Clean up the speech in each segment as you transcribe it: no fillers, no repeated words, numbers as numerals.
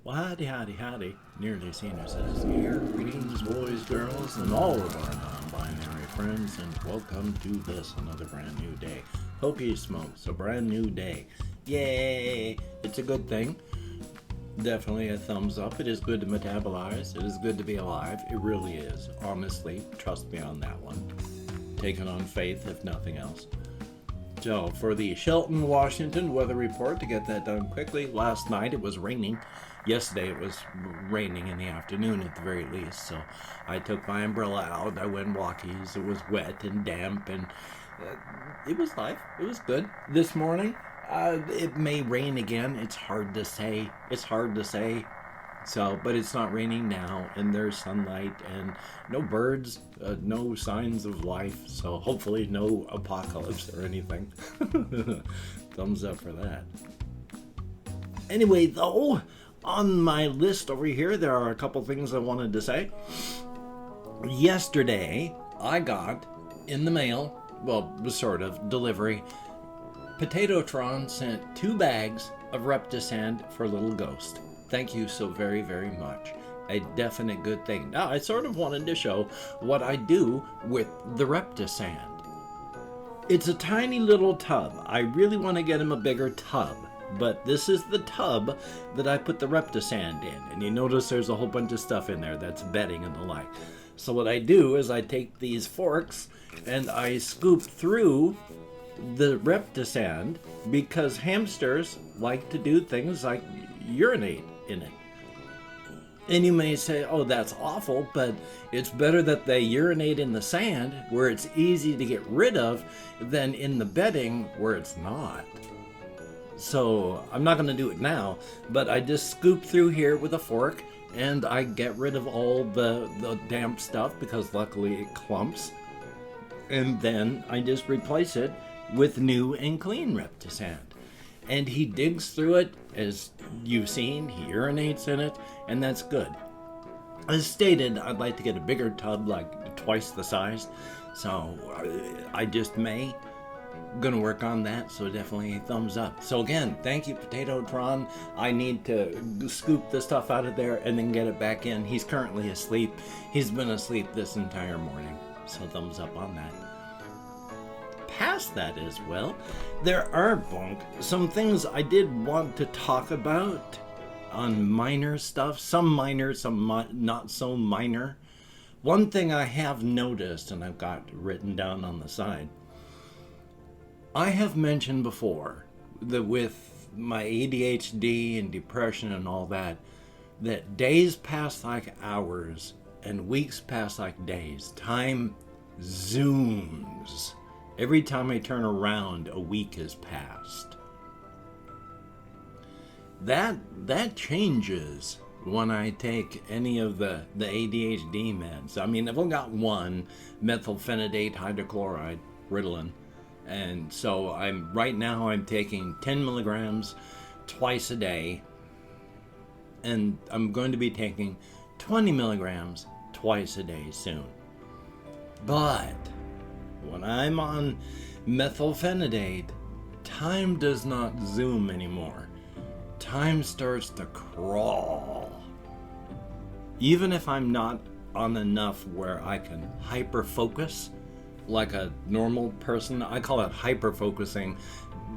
Well, howdy, nearly senior citizen here. Greetings, boys, girls, and all of our non-binary friends, and welcome to this, another brand new day. Hope you smokes, a brand new day. Yay! It's a good thing. Definitely a thumbs up. It is good to metabolize. It is good to be alive. It really is. Honestly, trust me on that one. Taken on faith, if nothing else. So, for the Shelton, Washington weather report, to get that done quickly, last night it was raining. Yesterday it was raining in the afternoon at the very least, so I took my umbrella out. I went walkies. It was wet and damp, and it was life. It was good. This morning, it may rain again. It's hard to say. So, but it's not raining now, and there's sunlight, and no birds, no signs of life, so hopefully no apocalypse or anything. Thumbs up for that. Anyway, though, on my list over here, there are a couple things I wanted to say. Yesterday, I got in the mail, well, sort of, delivery, Potatotron sent 2 bags of Reptisand for Little Ghost. Thank you so very, very much. A definite good thing. Now, I sort of wanted to show what I do with the Reptisand. It's a tiny little tub. I really want to get him a bigger tub, but this is the tub that I put the Reptisand in. And you notice there's a whole bunch of stuff in there that's bedding and the like. So what I do is I take these forks and I scoop through the Reptisand because hamsters like to do things like urinate in it. And you may say, oh, that's awful, but it's better that they urinate in the sand where it's easy to get rid of than in the bedding where it's not. So I'm not going to do it now, but I just scoop through here with a fork and I get rid of all the damp stuff because luckily it clumps. And then I just replace it with new and clean Reptisand. And he digs through it, as you've seen, he urinates in it, and that's good. As stated, I'd like to get a bigger tub, like twice the size, so I just may. Gonna work on that, so definitely a thumbs up. So again, thank you, Potatotron. I need to scoop the stuff out of there and then get it back in. He's currently asleep. He's been asleep this entire morning, so thumbs up on that. Past that as well, there are some things I did want to talk about on minor stuff. Some minor, some not so minor. One thing I have noticed, and I've got written down on the side, I have mentioned before that with my ADHD and depression and all that, that days pass like hours and weeks pass like days. Time zooms. Every time I turn around, a week has passed. That changes when I take any of the ADHD meds. I mean, I've only got one, methylphenidate hydrochloride, Ritalin. And so right now I'm taking 10 milligrams twice a day. And I'm going to be taking 20 milligrams twice a day soon. But when I'm on methylphenidate, time does not zoom anymore. Time starts to crawl. Even if I'm not on enough where I can hyper-focus like a normal person, I call it hyper-focusing,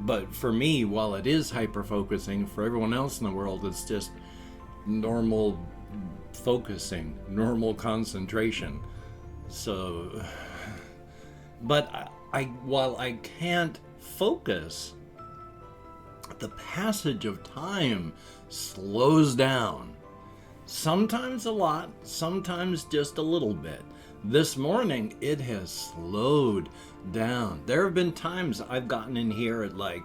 but for me, while it is hyper-focusing, for everyone else in the world, it's just normal focusing, normal concentration. So, but while I can't focus, the passage of time slows down. Sometimes a lot, sometimes just a little bit. This morning, it has slowed down. There have been times I've gotten in here at like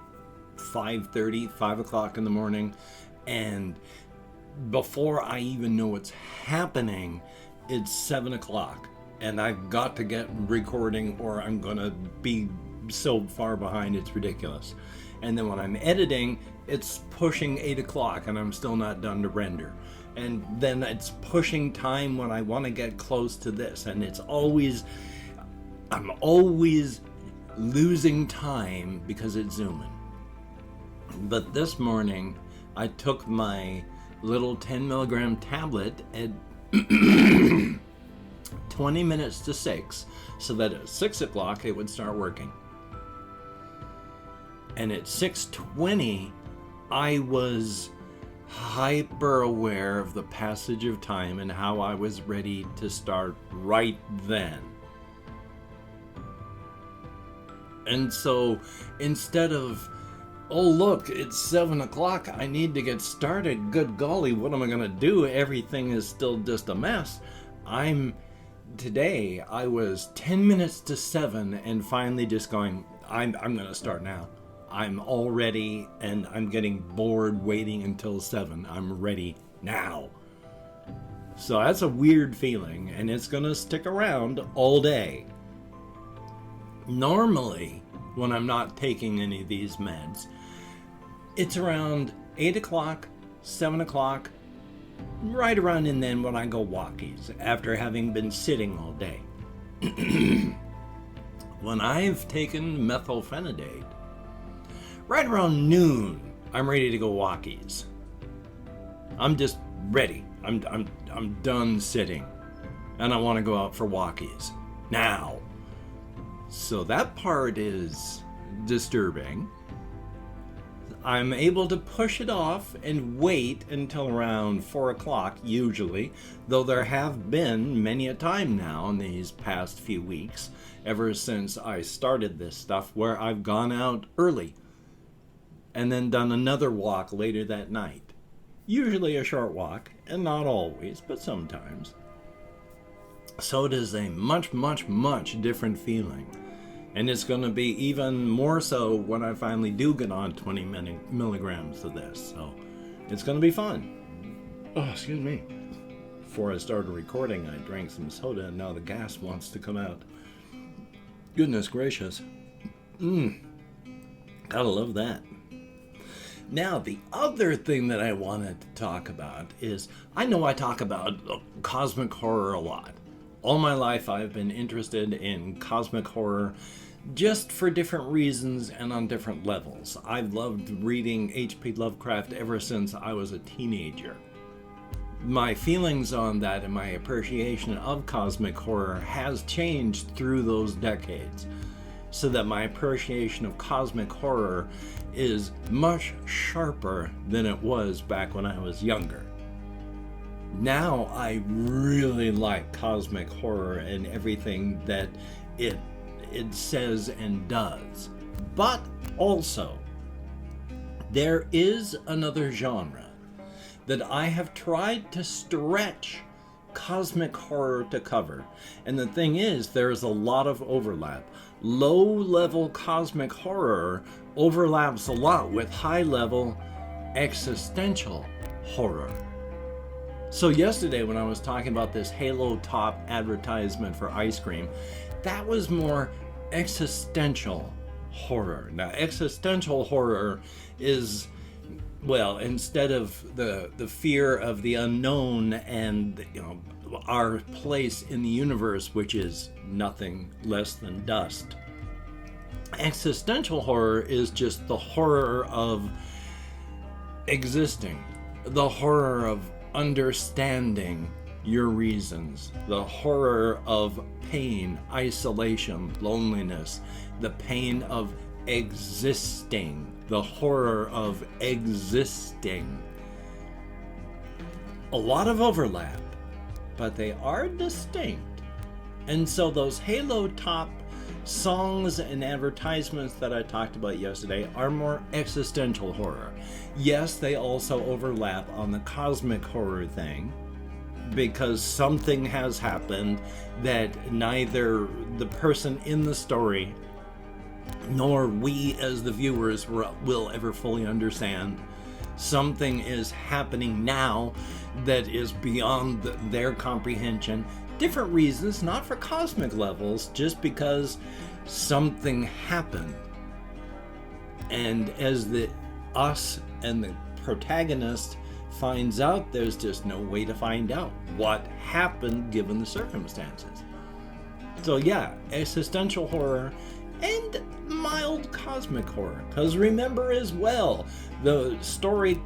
5:30, 5 o'clock in the morning, and before I even know what's happening, it's 7 o'clock. And I've got to get recording or I'm going to be so far behind, it's ridiculous. And then when I'm editing, it's pushing 8 o'clock and I'm still not done to render. And then it's pushing time when I want to get close to this. And I'm always losing time because it's zooming. But this morning, I took my little 10 milligram tablet at 20 minutes to 6, so that at 6 o'clock it would start working. And at 6:20, I was hyper aware of the passage of time and how I was ready to start right then. And so instead of, oh look, it's 7 o'clock, I need to get started, good golly, what am I gonna do? Everything is still just a mess. Today I was 10 minutes to 7 and finally just going, I'm gonna start now. I'm all ready and I'm getting bored waiting until 7. I'm ready now. So that's a weird feeling, and it's gonna stick around all day. Normally, when I'm not taking any of these meds, it's around 8 o'clock, 7 o'clock, right around in then when I go walkies after having been sitting all day. When I've taken methylphenidate, right around noon, I'm ready to go walkies. I'm just ready. I'm done sitting, and I want to go out for walkies now. So that part is disturbing. I'm able to push it off and wait until around 4 o'clock usually, though there have been many a time now in these past few weeks, ever since I started this stuff, where I've gone out early and then done another walk later that night. Usually a short walk, and not always, but sometimes. So it is a much, much, much different feeling. And it's going to be even more so when I finally do get on 20 milligrams of this. So it's going to be fun. Oh, excuse me. Before I started recording, I drank some soda, and now the gas wants to come out. Goodness gracious. Gotta love that. Now, the other thing that I wanted to talk about is, I know I talk about cosmic horror a lot. All my life I've been interested in cosmic horror just for different reasons and on different levels. I've loved reading H.P. Lovecraft ever since I was a teenager. My feelings on that and my appreciation of cosmic horror has changed through those decades, so that my appreciation of cosmic horror is much sharper than it was back when I was younger. Now I really like cosmic horror and everything that it says and does. But also, there is another genre that I have tried to stretch cosmic horror to cover. And the thing is, there's a lot of overlap. Low-level cosmic horror overlaps a lot with high-level existential horror. So yesterday when I was talking about this Halo Top advertisement for ice cream, that was more existential horror. Now, existential horror is, well, instead of the fear of the unknown and, our place in the universe, which is nothing less than dust, existential horror is just the horror of existing, the horror of understanding your reasons, the horror of pain, isolation, loneliness, the pain of existing, the horror of existing. A lot of overlap, but they are distinct. And so those Halo Top songs and advertisements that I talked about yesterday are more existential horror. Yes, they also overlap on the cosmic horror thing, because something has happened that neither the person in the story nor we as the viewers will ever fully understand. Something is happening now that is beyond their comprehension. Different reasons, not for cosmic levels, just because something happened. And as us and the protagonist finds out, there's just no way to find out what happened given the circumstances. So yeah, existential horror and mild cosmic horror. Because remember as well, the story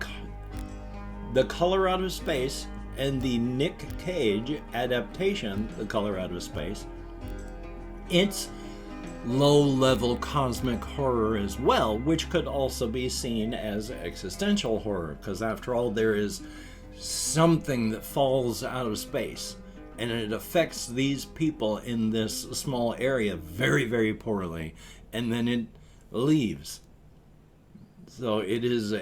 The Color Out of Space and the Nick Cage adaptation, The Color Out of Space. It's low-level cosmic horror as well, which could also be seen as existential horror, because after all, there is something that falls out of space, and it affects these people in this small area very, very poorly, and then it leaves. So it is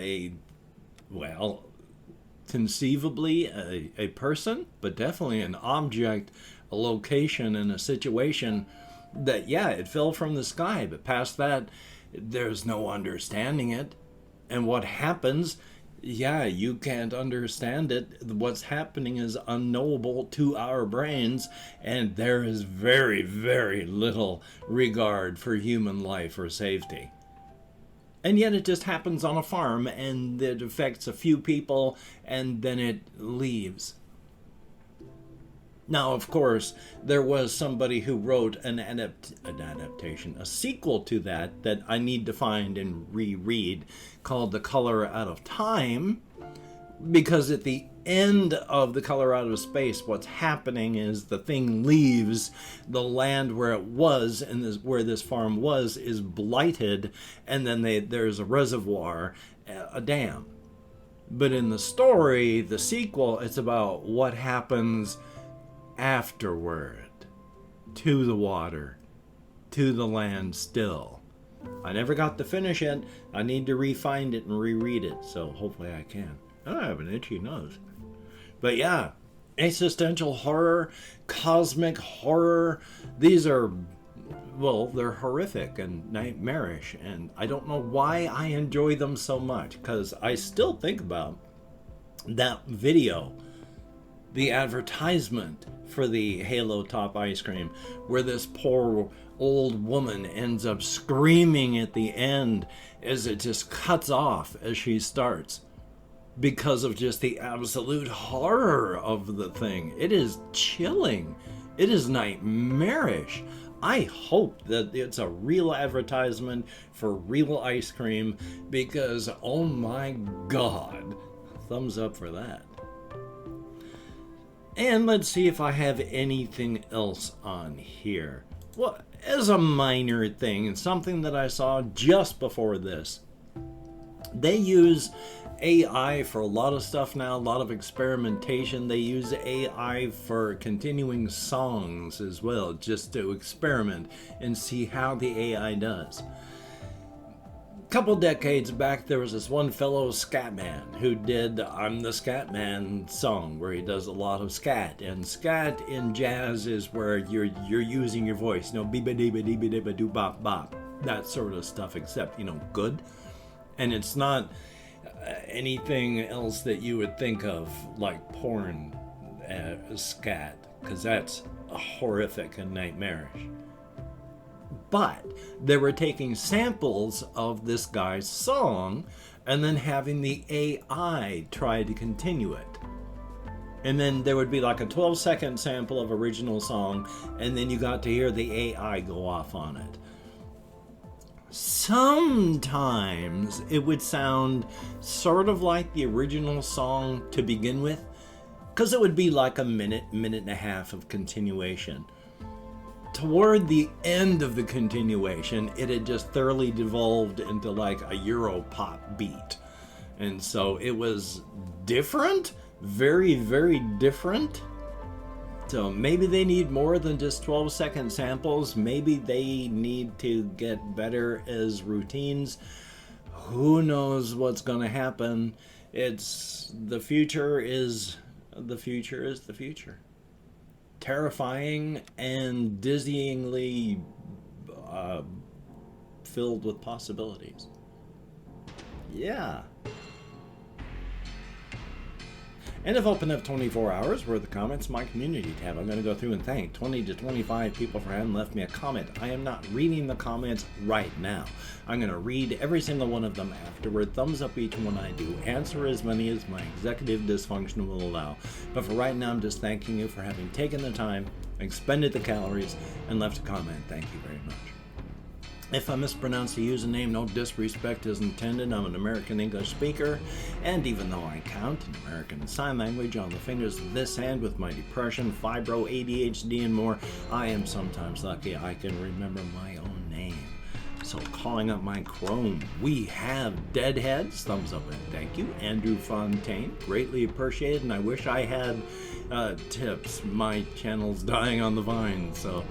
conceivably a person, but definitely an object, a location, and a situation that, yeah, it fell from the sky, but past that, there's no understanding it. And what happens, yeah, you can't understand it. What's happening is unknowable to our brains, and there is very, very little regard for human life or safety. And yet it just happens on a farm, and it affects a few people, and then it leaves. Now, of course, there was somebody who wrote an adaptation, a sequel to that I need to find and reread, called The Color Out of Time, because at the end of The Color Out of Space, what's happening is the thing leaves the land where it was, and where this farm was is blighted, and then there's a reservoir, a dam. But in the story, the sequel, it's about what happens afterward, to the water, to the land still. I never got to finish it. I need to re-find it and reread it, so hopefully I can. I have an itchy nose. But yeah, existential horror, cosmic horror, these are, well, they're horrific and nightmarish, and I don't know why I enjoy them so much, because I still think about that video, the advertisement for the Halo Top ice cream, where this poor old woman ends up screaming at the end as it just cuts off as she starts, because of just the absolute horror of the thing. It is chilling. It is nightmarish. I hope that it's a real advertisement for real ice cream, because oh my God, thumbs up for that. And let's see if I have anything else on here. Well, as a minor thing, and something that I saw just before this, they use AI for a lot of stuff now, a lot of experimentation. They use AI for continuing songs as well, just to experiment and see how the AI does. Couple decades back, there was this one fellow Scatman who did I'm the Scatman song, where he does a lot of scat. And scat in jazz is where you're using your voice, beeba deeba deeba deeba doo bop bop, that sort of stuff, except, good. And it's not anything else that you would think of like porn scat, because that's horrific and nightmarish. But they were taking samples of this guy's song and then having the AI try to continue it. And then there would be like a 12-second sample of original song, and then you got to hear the AI go off on it. Sometimes it would sound sort of like the original song to begin with, because it would be like a minute and a half of continuation. Toward the end of the continuation, it had just thoroughly devolved into like a Euro pop beat. And so it was different, very, very different. So maybe they need more than just 12-second samples. Maybe they need to get better as routines. Who knows what's going to happen? The future is the future. Terrifying and dizzyingly filled with possibilities. Yeah. And I've opened up 24 hours worth of comments in my community tab. I'm going to go through and thank 20 to 25 people for having left me a comment. I am not reading the comments right now. I'm going to read every single one of them afterward. Thumbs up each one I do. Answer as many as my executive dysfunction will allow. But for right now, I'm just thanking you for having taken the time, expended the calories, and left a comment. Thank you very much. If I mispronounce the username, no disrespect is intended. I'm an American English speaker, and even though I count in American Sign Language on the fingers of this hand with my depression, fibro, ADHD, and more, I am sometimes lucky I can remember my own name. So calling up my Chrome, we have Deadheads, thumbs up and thank you. Andrew Fontaine, greatly appreciated, and I wish I had tips. My channel's dying on the vine, so...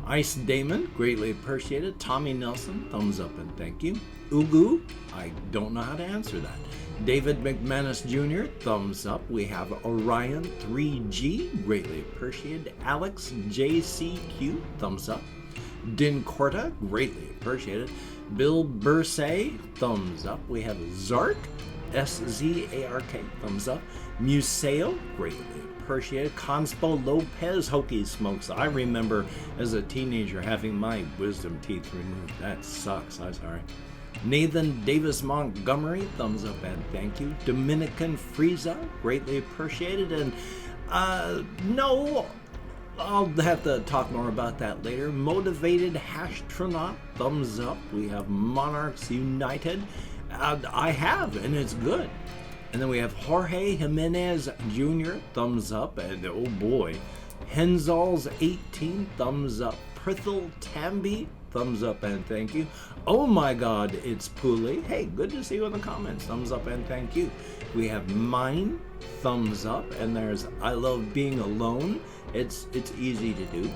Ice Damon, greatly appreciated. Tommy Nelson, thumbs up and thank you. Ugu, I don't know how to answer that. David McManus Jr., thumbs up. We have Orion 3G, greatly appreciated. Alex JCQ, thumbs up. Din Corta, greatly appreciated. Bill Bursay, thumbs up. We have Zark, SZARK, thumbs up. Museo, greatly appreciated. Conspo Lopez, Hokey Smokes. I remember as a teenager having my wisdom teeth removed. That sucks. I'm sorry. Nathan Davis Montgomery, thumbs up and thank you. Dominican Frieza, greatly appreciated. And no, I'll have to talk more about that later. Motivated Hashtronaut, thumbs up. We have Monarchs United. I have, and it's good. And then we have Jorge Jimenez Jr., thumbs up, and oh boy, Henzal's 18, thumbs up. Prithel Tambi, thumbs up and thank you. Oh my god, it's Pooley. Hey, good to see you in the comments, thumbs up and thank you. We have Mine, thumbs up, and there's I Love Being Alone. It's easy to do.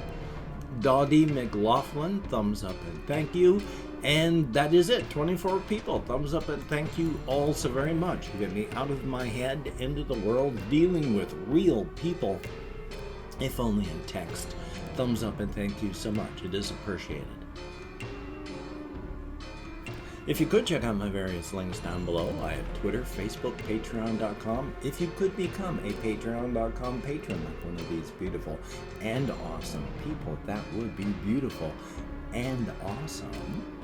Doddy McLaughlin, thumbs up and thank you. And that is it, 24 people, thumbs up and thank you all so very much. You get me out of my head, into the world, dealing with real people, if only in text. Thumbs up and thank you so much, it is appreciated. If you could check out my various links down below, I have Twitter, Facebook, Patreon.com. If you could become a Patreon.com patron like one of these beautiful and awesome people, that would be beautiful and awesome.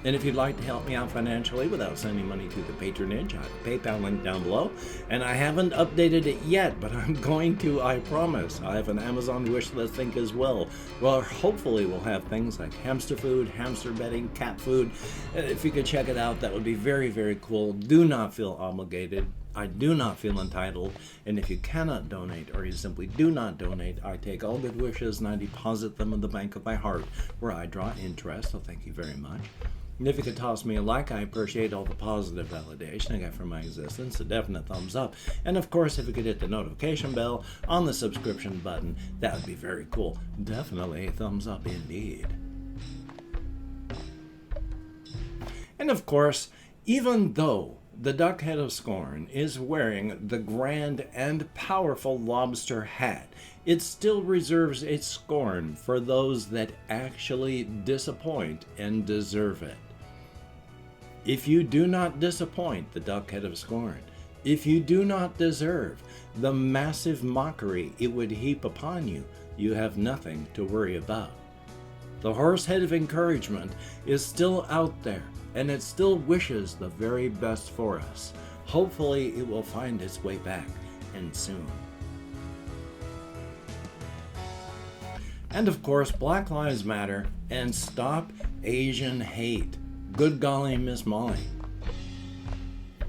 And if you'd like to help me out financially without sending money through the patronage, I have a PayPal link down below. And I haven't updated it yet, but I'm going to, I promise. I have an Amazon wish list link as well. Well, hopefully we'll have things like hamster food, hamster bedding, cat food. If you could check it out, that would be very, very cool. Do not feel obligated. I do not feel entitled, and if you cannot donate or you simply do not donate, I take all good wishes and I deposit them in the bank of my heart where I draw interest, so thank you very much. And if you could toss me a like, I appreciate all the positive validation I got from my existence, a definite thumbs up. And of course, if you could hit the notification bell on the subscription button, that would be very cool. Definitely a thumbs up indeed. And of course, even though the Duckhead of Scorn is wearing the grand and powerful lobster hat, it still reserves its scorn for those that actually disappoint and deserve it. If you do not disappoint the Duckhead of Scorn, if you do not deserve the massive mockery it would heap upon you, you have nothing to worry about. The Horsehead of Encouragement is still out there, and it still wishes the very best for us. Hopefully it will find its way back, and soon. And of course, Black Lives Matter, and stop Asian hate. Good golly, Miss Molly.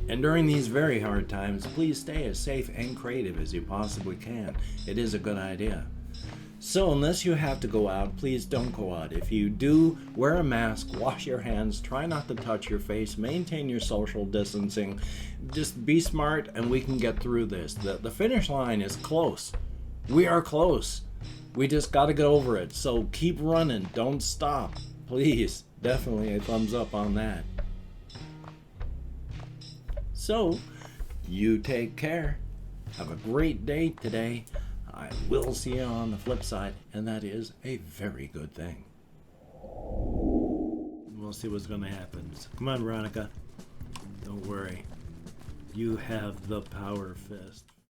And during these very hard times, please stay as safe and creative as you possibly can. It is a good idea. So unless you have to go out, please don't go out. If you do, wear a mask, wash your hands, try not to touch your face, maintain your social distancing. Just be smart and we can get through this. The finish line is close. We are close. We just got to get over it. So keep running. Don't stop. Please. Definitely a thumbs up on that. So, you take care. Have a great day today. I will see you on the flip side, and that is a very good thing. We'll see what's going to happen. So come on, Veronica. Don't worry. You have the power fist.